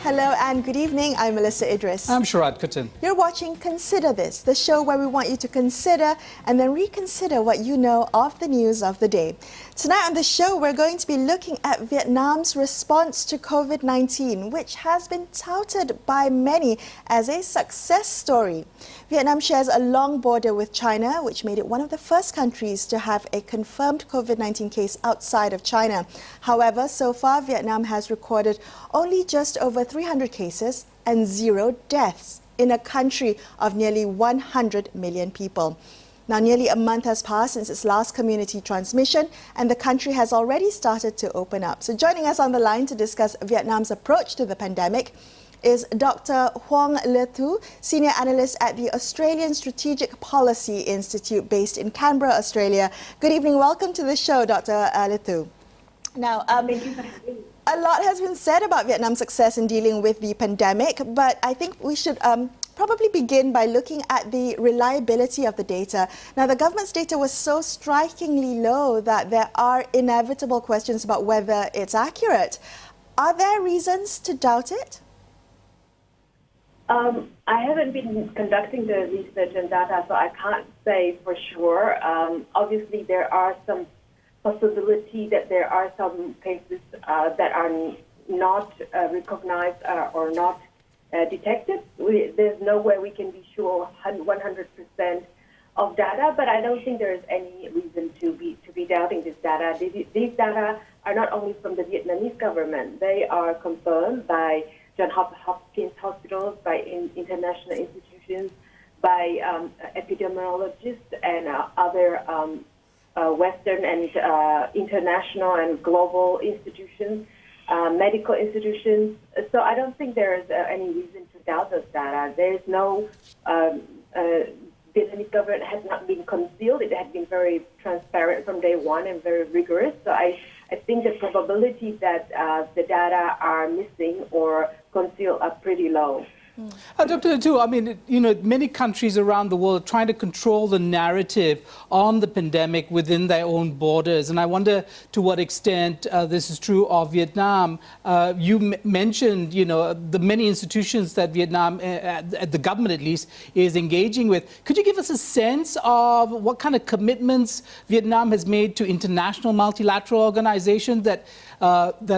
Hello and good evening. I'm Melissa Idris. I'm Sharaad Kuttan. You're watching Consider This, the show where we want you to consider and then reconsider what you know of the news of the day. Tonight on the show, we're going to be looking at Vietnam's response to COVID-19, which has been touted by many as a success story. Vietnam shares a long border with China, which made it one of the first countries to have a confirmed COVID-19 case outside of China. However, so far, Vietnam has recorded only just over 300 cases and 0 deaths in a country of nearly 100 million people. Now, nearly a month has passed since its last community transmission, and the country has already started to open up. So joining us on the line to discuss Vietnam's approach to the pandemic is Dr. Huong, Senior Analyst at the Australian Strategic Policy Institute based in Canberra, Australia. Good evening. Welcome to the show, Dr. Lithu. Now, a lot has been said about Vietnam's success in dealing with the pandemic, but I think we should probably begin by looking at the reliability of the data. Now, the government's data was so strikingly low that there are inevitable questions about whether it's accurate. Are there reasons to doubt it? I haven't been conducting the research and data, so I can't say for sure. Obviously, there are some possibility that there are some cases that are not recognized or not detected. There's no way we can be sure 100% of data, but I don't think there is any reason to be doubting this data. These data are not only from the Vietnamese government; they are confirmed by Johns Hopkins hospitals, by international institutions, by epidemiologists and other Western and international and global institutions, medical institutions. So I don't think there is any reason to doubt those data. There is no, Vietnamese government has not been concealed. It has been very transparent from day one and very rigorous. So I think the probability that the data are missing or concealed are pretty low. Dr. Tu, I mean, many countries around the world are trying to control the narrative on the pandemic within their own borders. And I wonder to what extent this is true of Vietnam. You mentioned, the many institutions that Vietnam, the government at least, is engaging with. Could you give us a sense of what kind of commitments Vietnam has made to international multilateral organizations that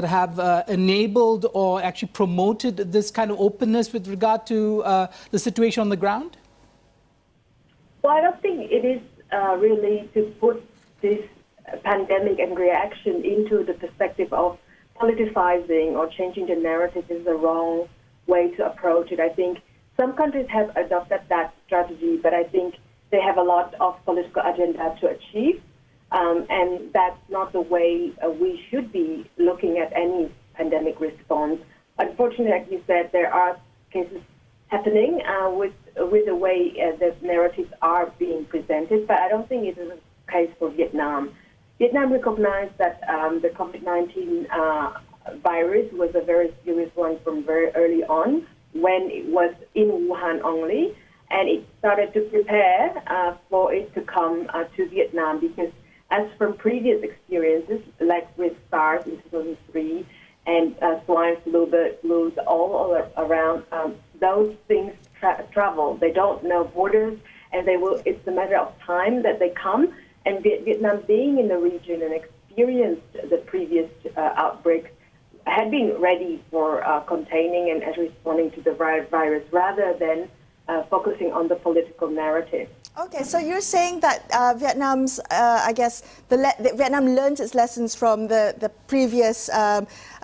have enabled or actually promoted this kind of openness with regard to the situation on the ground? Well, I don't think it is really to put this pandemic and reaction into the perspective of politicizing or changing the narrative is the wrong way to approach it. I think some countries have adopted that strategy, but I think they have a lot of political agenda to achieve. And that's not the way we should be looking at any pandemic response. Unfortunately, like you said, there are cases happening with the way the narratives are being presented, but I don't think it is a case for Vietnam. Vietnam recognized that the COVID-19 virus was a very serious one from very early on when it was in Wuhan only, and it started to prepare for it to come to Vietnam because as from previous experiences, like with SARS in 2003 and swine flu, bird flus all around, those things travel. They don't know borders, and they will. It's a matter of time that they come. And Vietnam, being in the region and experienced the previous outbreaks, had been ready for containing and responding to the virus rather than focusing on the political narrative. Okay, so you're saying that Vietnam's, Vietnam learned its lessons from the previous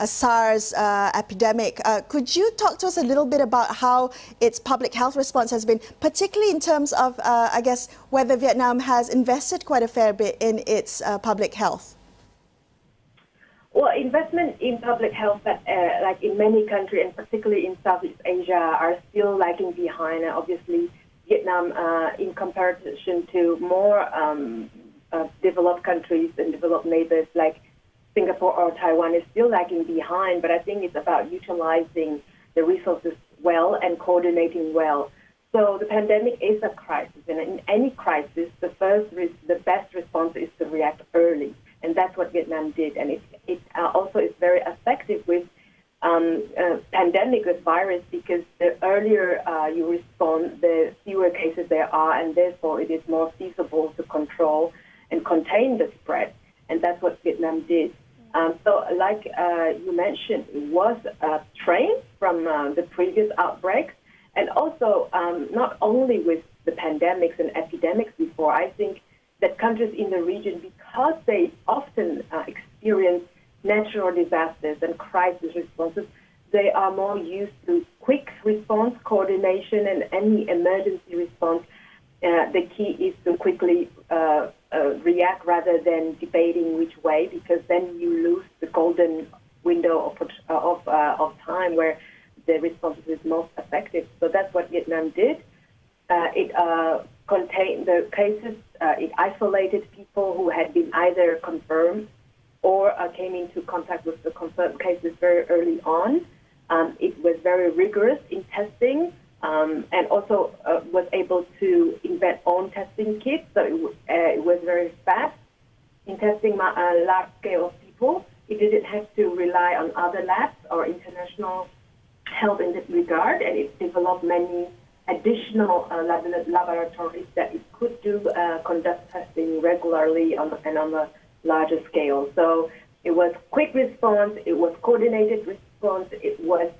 SARS epidemic. Could you talk to us a little bit about how its public health response has been, particularly in terms of, whether Vietnam has invested quite a fair bit in its public health? Well, investment in public health, like in many countries, and particularly in Southeast Asia, are still lagging behind. Obviously, Vietnam, in comparison to more developed countries and developed neighbors like Singapore or Taiwan, is still lagging behind. But I think it's about utilizing the resources well and coordinating well. So the pandemic is a crisis, and in any crisis, the best response is to react early. And that's what Vietnam did. And it also is very effective with pandemic with virus, because the earlier you respond, the fewer cases there are, and therefore it is more feasible to control and contain the spread. And that's what Vietnam did. So like you mentioned, it was trained from the previous outbreaks, and also not only with the pandemics and epidemics before. I think that countries in the region, because they often experience natural disasters and crisis responses, they are more used to quick response, coordination, and any emergency response. The key is to quickly react rather than debating which way, because then you lose the golden window of time where the response is most effective. So that's what Vietnam did. It contained the cases. It isolated people who had been either confirmed or came into contact with the confirmed cases very early on. It was very rigorous in testing, and also was able to invent own testing kits. So it was very fast in testing a large scale of people. It didn't have to rely on other labs or international help in this regard, and it developed many additional laboratories that it could conduct testing regularly and on a larger scale. So it was quick response, it was coordinated response, it was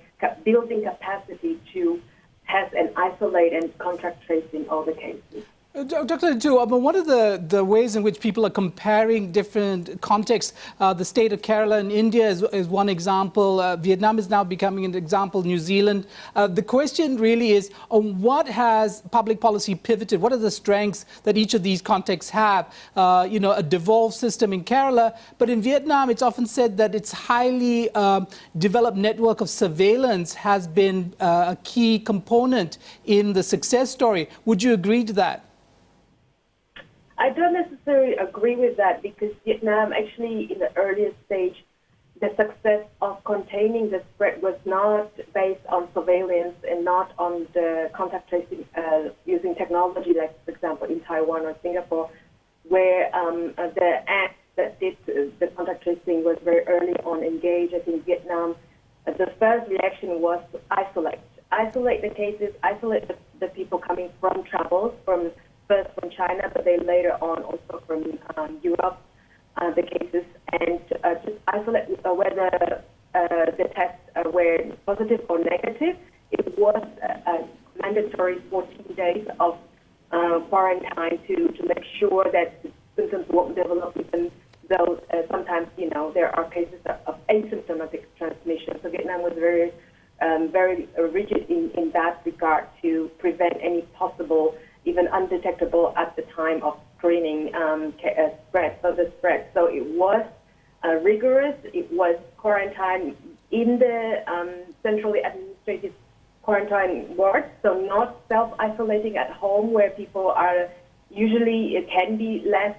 building capacity to test and isolate and contact tracing all the cases. Dr. Tu, one of the ways in which people are comparing different contexts, the state of Kerala in India is one example. Vietnam is now becoming an example, New Zealand. The question really is, on what has public policy pivoted? What are the strengths that each of these contexts have? A devolved system in Kerala, but in Vietnam, it's often said that its highly developed network of surveillance has been a key component in the success story. Would you agree to that? I don't necessarily agree with that, because Vietnam actually, in the earliest stage, the success of containing the spread was not based on surveillance and not on the contact tracing using technology, like, for example, in Taiwan or Singapore, where the act that did the contact tracing was very early on engaged. I think Vietnam, the first reaction was to isolate the cases, isolate the people coming from travels, first from China, but then later on also from Europe, the cases, and just isolate whether the tests were positive or negative. It was a mandatory 14 days of quarantine to make sure that the symptoms won't develop, even though sometimes, there are cases of asymptomatic transmission. So Vietnam was very rigid in that regard to prevent any possible, even undetectable at the time of screening spread. So it was rigorous. It was quarantine in the centrally administrated quarantine wards, so not self-isolating at home, where people are usually, it can be less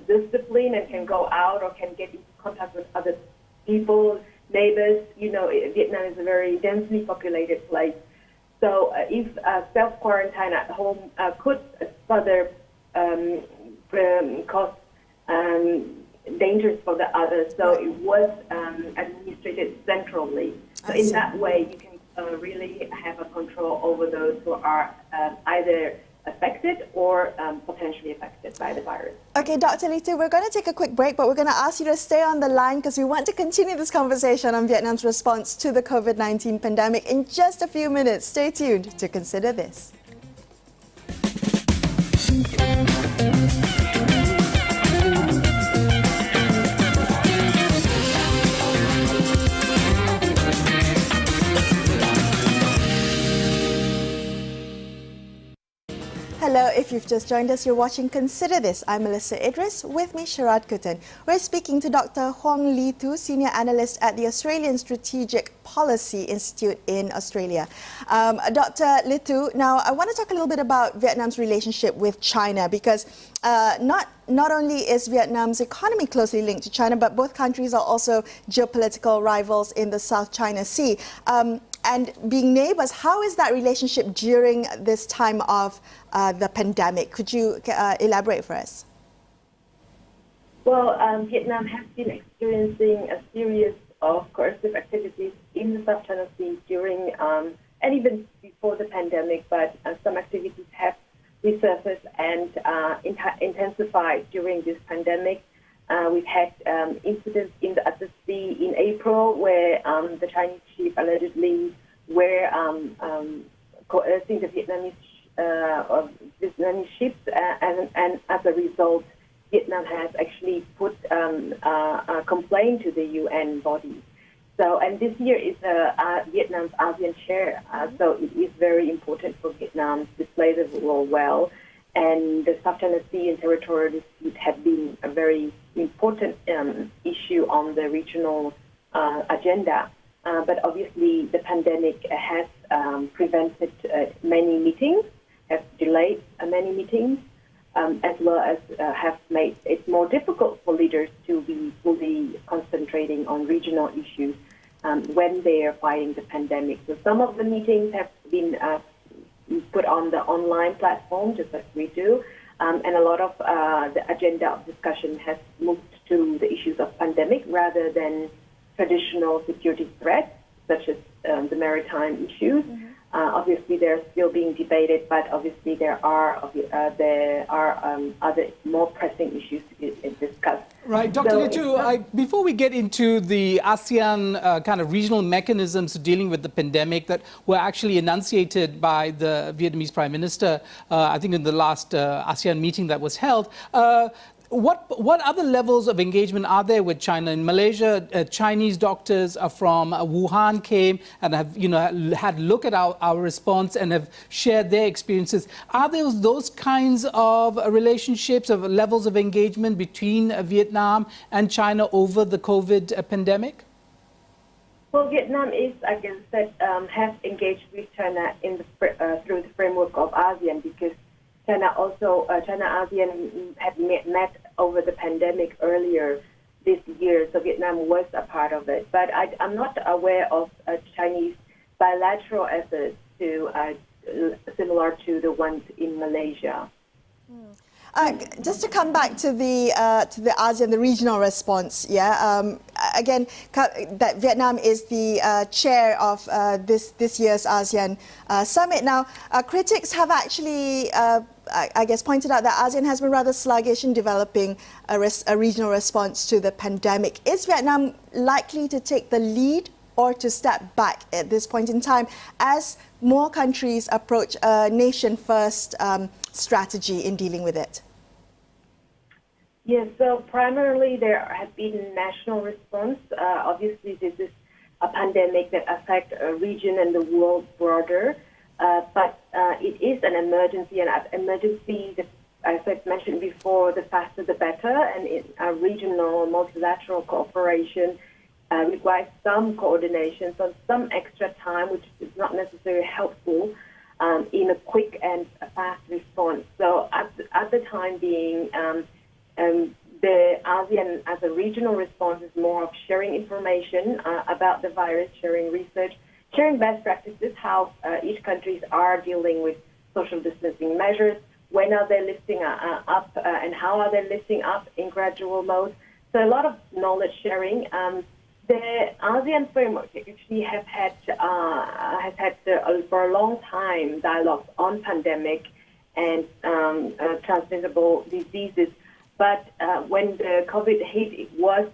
disciplined and can go out or can get into contact with other people, neighbors. Vietnam is a very densely populated place. So if self-quarantine at home could further cause dangers for the others, so it was administrated centrally. So in that way, you can really have a control over those who are either affected or potentially affected by the virus. Okay, Dr. Lee Tu, we're going to take a quick break, but we're going to ask you to stay on the line because we want to continue this conversation on Vietnam's response to the COVID-19 pandemic in just a few minutes. Stay tuned to Consider This. Hello, if you've just joined us, you're watching Consider This. I'm Melissa Idris, with me Sharaad Kuttan. We're speaking to Dr. Huong Lee Tu, Senior Analyst at the Australian Strategic Policy Institute in Australia. Dr. Lee Tu, now I want to talk a little bit about Vietnam's relationship with China, because not only is Vietnam's economy closely linked to China, but both countries are also geopolitical rivals in the South China Sea. And being neighbors, how is that relationship during this time of the pandemic? Could you elaborate for us? Well, Vietnam has been experiencing a serious of coercive activities in the South China Sea during and even before the pandemic, but some activities have resurfaced and intensified during this pandemic. We've had incidents at the sea in April where the Chinese ship allegedly were coercing the Vietnamese ships, and as a result, Vietnam has actually put a complaint to the UN body. So, and this year is Vietnam's ASEAN chair, so it is very important for Vietnam to play the role well. And the South China Sea and territorial dispute have been a very important issue on the regional agenda. But obviously, the pandemic has prevented many meetings, has delayed many meetings, as well as have made it more difficult for leaders to be fully concentrating on regional issues when they are fighting the pandemic. So some of the meetings have been put on the online platform, just as we do, and a lot of the agenda of discussion has moved to the issues of pandemic rather than traditional security threats, such as the maritime issues. Obviously, they're still being debated, but obviously there are other more pressing issues to be discussed. Right, Dr. Litu, before we get into the ASEAN kind of regional mechanisms dealing with the pandemic that were actually enunciated by the Vietnamese Prime Minister, I think in the last ASEAN meeting that was held, what other levels of engagement are there with China? In Malaysia, Chinese doctors from Wuhan came and have, had a look at our response and have shared their experiences. Are there those kinds of relationships, of levels of engagement between Vietnam and China over the COVID pandemic? Well, Vietnam is, like I said, has engaged with China through the framework of ASEAN, because China-ASEAN had met over the pandemic earlier this year, so Vietnam was a part of it. But I'm not aware of Chinese bilateral efforts similar to the ones in Malaysia. Just to come back to the ASEAN, the regional response, again, that Vietnam is the chair of this year's ASEAN summit. Now, critics have actually, I guess, pointed out that ASEAN has been rather sluggish in developing a regional response to the pandemic. Is Vietnam likely to take the lead or to step back at this point in time as more countries approach a nation-first strategy in dealing with it? Yes, so primarily there has been national response. Obviously, this is a pandemic that affects a region and the world broader, but it is an emergency, and emergency, as I mentioned before, the faster the better, and a regional multilateral cooperation requires some coordination, so some extra time, which is not necessarily helpful in a quick and a fast response. So at the time being, the ASEAN as a regional response is more of sharing information about the virus, sharing research, sharing best practices, how each countries are dealing with social distancing measures, when are they lifting up, and how are they lifting up in gradual mode. So a lot of knowledge sharing. The ASEAN framework actually has had for a long time dialogues on pandemic and transmissible diseases. But when the COVID hit, it was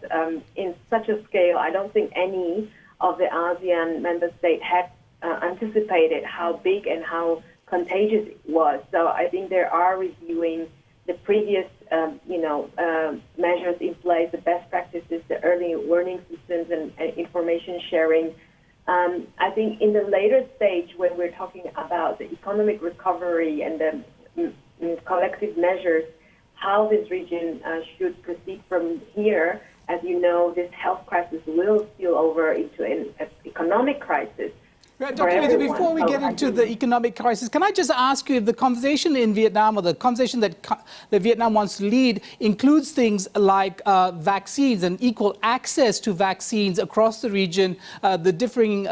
in such a scale, I don't think any of the ASEAN member states had anticipated how big and how contagious it was. So I think they are reviewing the previous, measures in place, the best practices, the early warning systems, and information sharing. I think in the later stage, when we're talking about the economic recovery and the collective measures, how this region should proceed from here, as you know, this health crisis will spill over into an economic crisis. Right, Dr. Litu, before we get into the economic crisis, can I just ask you if the conversation in Vietnam, or the conversation that Vietnam wants to lead, includes things like vaccines and equal access to vaccines across the region, the differing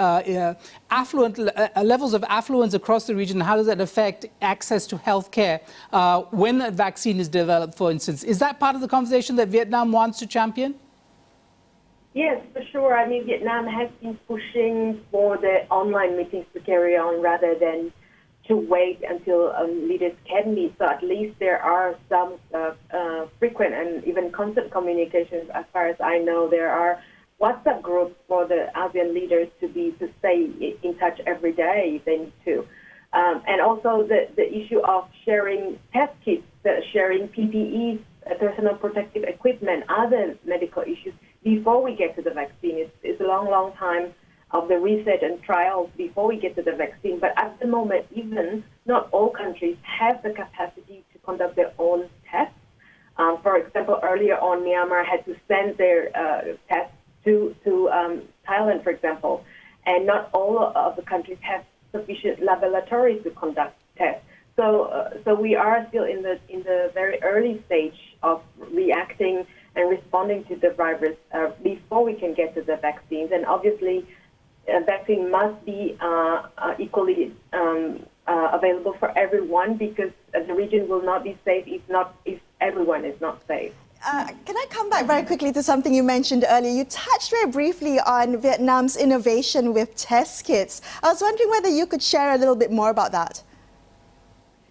levels of affluence across the region, how does that affect access to healthcare when a vaccine is developed, for instance? Is that part of the conversation that Vietnam wants to champion? Yes, for sure. I mean, Vietnam has been pushing for the online meetings to carry on rather than to wait until leaders can meet. So at least there are some frequent and even constant communications. As far as I know, there are WhatsApp groups for the ASEAN leaders to stay in touch every day if they need to. And also the issue of sharing test kits, sharing PPEs, personal protective equipment, other medical issues before we get to the vaccine. It's a long, long time of the research and trials before we get to the vaccine. But at the moment, even not all countries have the capacity to conduct their own tests. For example, earlier on, Myanmar had to send their tests to Thailand, for example, and not all of the countries have sufficient laboratories to conduct tests. So we are still in the very early stage of reacting and responding to the virus before we can get to the vaccines. And obviously, a vaccine must be equally available for everyone, because the region will not be safe if everyone is not safe. Can I come back very quickly to something you mentioned earlier? You touched very briefly on Vietnam's innovation with test kits. I was wondering whether you could share a little bit more about that.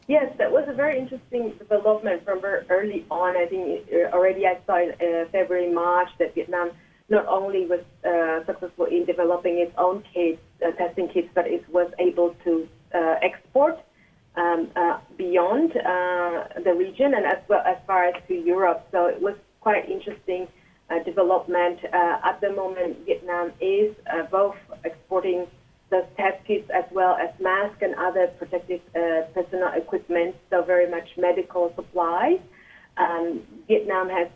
Yes, that was a very interesting development from very early on. I think already I saw in February, March that Vietnam not only was successful in developing its own kits, testing kits, but it was able to export beyond the region and as well as far as to Europe. So it was quite interesting development. At the moment, Vietnam is both exporting those test kits as well as masks and other protective personal equipment, so very much medical supplies. Vietnam has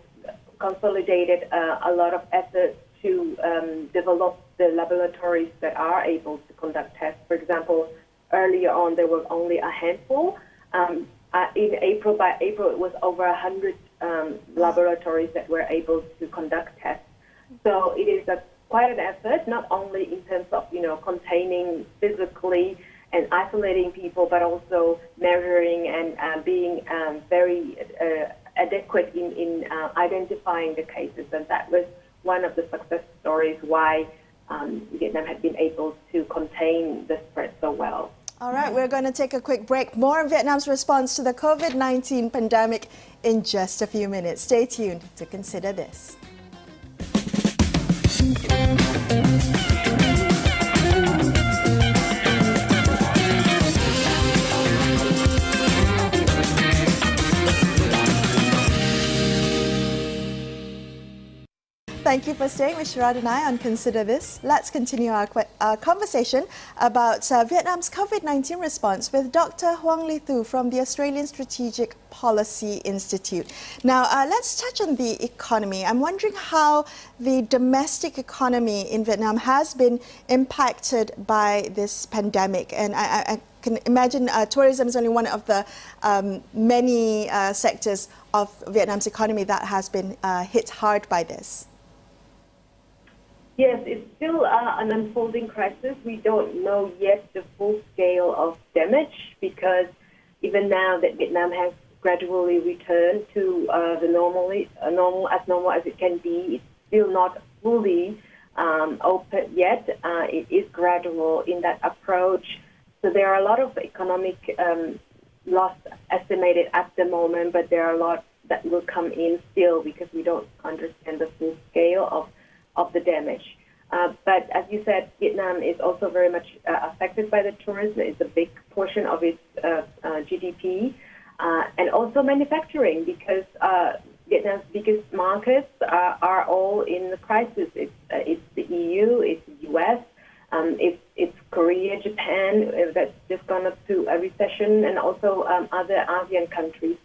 consolidated a lot of efforts to develop the laboratories that are able to conduct tests. For example, earlier on there were only a handful. By April it was over 100 laboratories that were able to conduct tests. So it is quite an effort, not only in terms of containing physically and isolating people, but also measuring and being very adequate in identifying the cases. And that was one of the success stories why Vietnam had been able to contain the spread so well. All right, we're going to take a quick break. More on Vietnam's response to the COVID-19 pandemic in just a few minutes. Stay tuned to consider this. Thank you for staying with Sharaad and I on Consider This. Let's continue our conversation about Vietnam's COVID-19 response with Dr. Huong Le Thu from the Australian Strategic Policy Institute. Now, let's touch on the economy. I'm wondering how the domestic economy in Vietnam has been impacted by this pandemic. And I can imagine tourism is only one of the many sectors of Vietnam's economy that has been hit hard by this. Yes, it's still an unfolding crisis. We don't know yet the full scale of damage, because even now that Vietnam has gradually returned to the normal as it can be, it's still not fully open yet. It is gradual in that approach. So there are a lot of economic loss estimated at the moment, but there are a lot that will come in still because we don't understand the full scale of the damage. But as you said, Vietnam is also very much affected by the tourism. It's a big portion of its GDP. And also manufacturing, because Vietnam's biggest markets are all in the crisis. It's the EU, it's the US, it's Korea, Japan, that's just gone up to a recession, and also other ASEAN countries,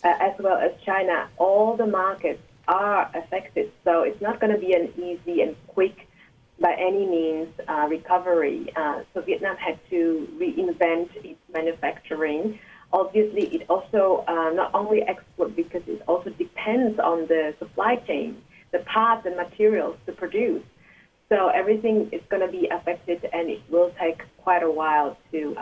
as well as China. All the markets are affected, so it's not going to be an easy and quick, by any means, recovery. So Vietnam had to reinvent its manufacturing. Obviously, it also not only exports, because it also depends on the supply chain, the parts and materials to produce. So everything is going to be affected, and it will take quite a while to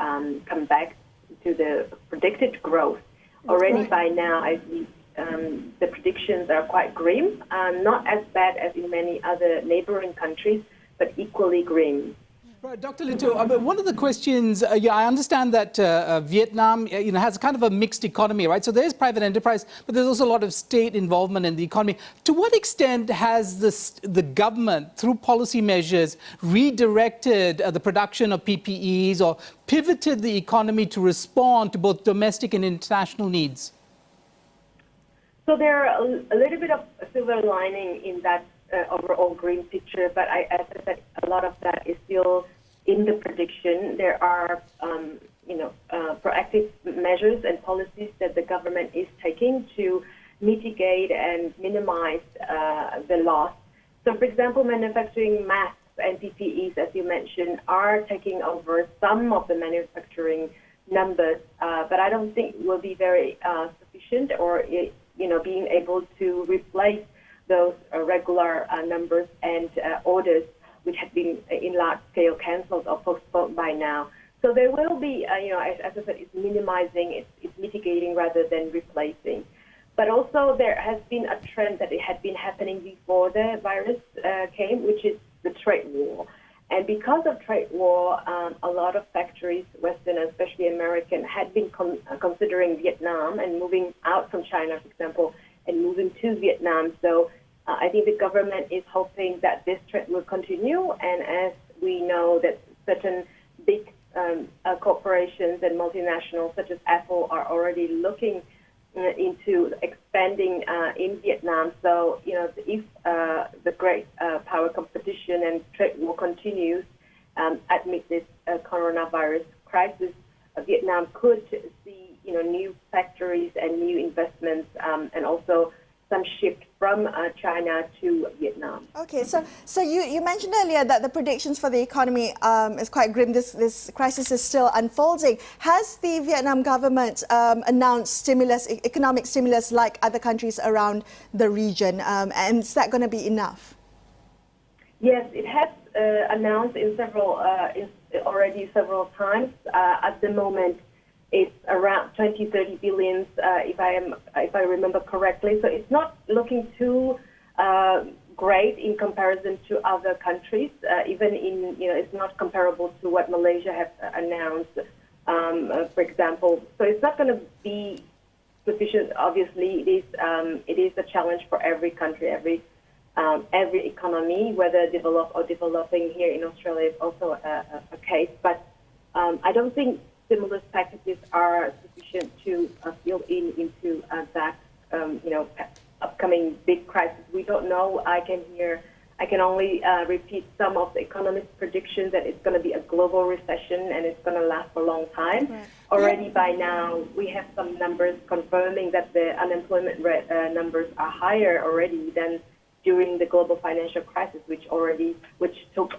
come back to the predicted growth. Already by now, as we the predictions are quite grim, not as bad as in many other neighboring countries, but equally grim. Right, Dr. Lito, one of the questions, I understand that Vietnam, has kind of a mixed economy, right? So there's private enterprise, but there's also a lot of state involvement in the economy. To what extent has the government, through policy measures, redirected the production of PPEs or pivoted the economy to respond to both domestic and international needs? So there are a little bit of a silver lining in that overall green picture, but as I said, a lot of that is still in the prediction. There are, proactive measures and policies that the government is taking to mitigate and minimize the loss. So, for example, manufacturing masks and PPEs, as you mentioned, are taking over some of the manufacturing numbers, but I don't think will be very sufficient or, being able to replace those regular numbers and orders which have been in large scale cancelled or postponed by now. So there will be, as I said, it's minimizing, it's mitigating rather than replacing. But also there has been a trend that it had been happening before the virus came, which is the trade war. And because of trade war, a lot of factories, Western, especially American, had been considering Vietnam and moving out from China, for example, and moving to Vietnam. So I think the government is hoping that this trend will continue. And as we know that certain big corporations and multinationals such as Apple are already looking into expanding in Vietnam. So, if the great power competition and trade war continues amid this coronavirus crisis, Vietnam could see, new factories and new investments and also some shift from China to Vietnam. Okay, so you mentioned earlier that the predictions for the economy is quite grim. This crisis is still unfolding. Has the Vietnam government announced economic stimulus like other countries around the region, and is that going to be enough? Yes, it has announced already several times. At the moment, it's around 20-30 billions, if I remember correctly. So it's not looking too great in comparison to other countries. Even it's not comparable to what Malaysia has announced, for example. So it's not going to be sufficient. Obviously, it is a challenge for every country, every economy, whether developed or developing. Here in Australia is also a case, but I don't think stimulus packages are sufficient to fill into that upcoming big crisis. We don't know. I can only repeat some of the economists' predictions that it's going to be a global recession and it's going to last for a long time. Right. Already by now, we have some numbers confirming that the unemployment rate numbers are higher already than during the global financial crisis, which took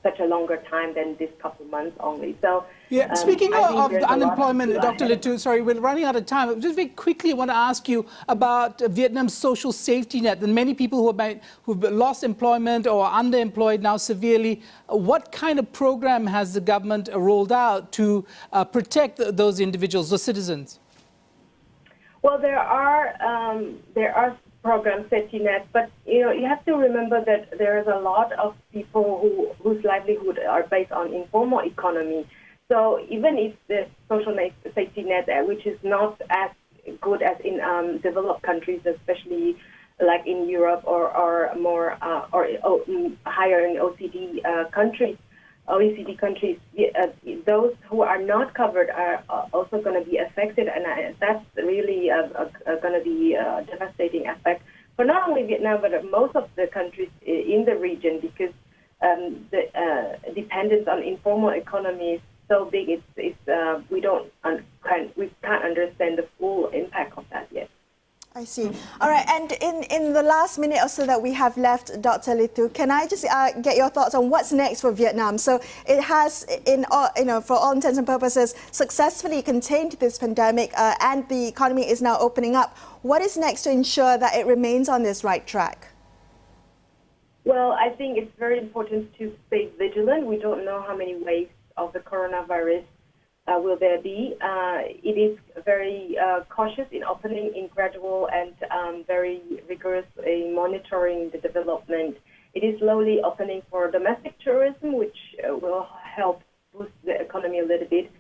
such a longer time than this couple months only. So, speaking of unemployment, Dr. Lito, sorry, we're running out of time. Just very quickly, I want to ask you about Vietnam's social safety net. And many people who've lost employment or are underemployed now severely. What kind of program has the government rolled out to protect those individuals, those citizens? Well, there are program safety net, but you have to remember that there is a lot of people whose livelihood are based on informal economy. So even if the social safety net, which is not as good as in developed countries, especially like in Europe or more or higher in OECD countries, those who are not covered are also going to be affected, and that's really going to be a devastating effect for not only Vietnam but most of the countries in the region, because the dependence on informal economy is so big. We can't understand the full impact of that yet. I see. All right, and in the last minute or so that we have left, Dr. Lito, can I just get your thoughts on what's next for Vietnam? So it has, for all intents and purposes, successfully contained this pandemic, and the economy is now opening up. What is next to ensure that it remains on this right track? Well, I think it's very important to stay vigilant. We don't know how many waves of the coronavirus will there be. It is very cautious in opening, in gradual and very rigorous in monitoring the development. It is slowly opening for domestic tourism, which will help boost the economy a little bit,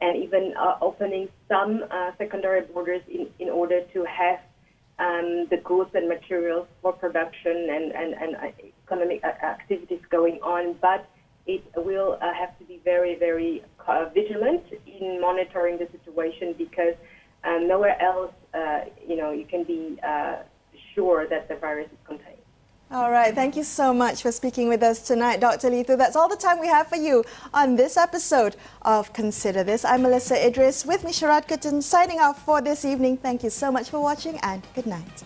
and even opening some secondary borders in order to have the goods and materials for production and economic activities going on. But it will have to be very, very vigilant in monitoring the situation, because nowhere else, you can be sure that the virus is contained. All right, thank you so much for speaking with us tonight, Dr. Lithu. That's all the time we have for you on this episode of Consider This. I'm Melissa Idris, with me Sharaad Kuttan, signing off for this evening. Thank you so much for watching, and good night.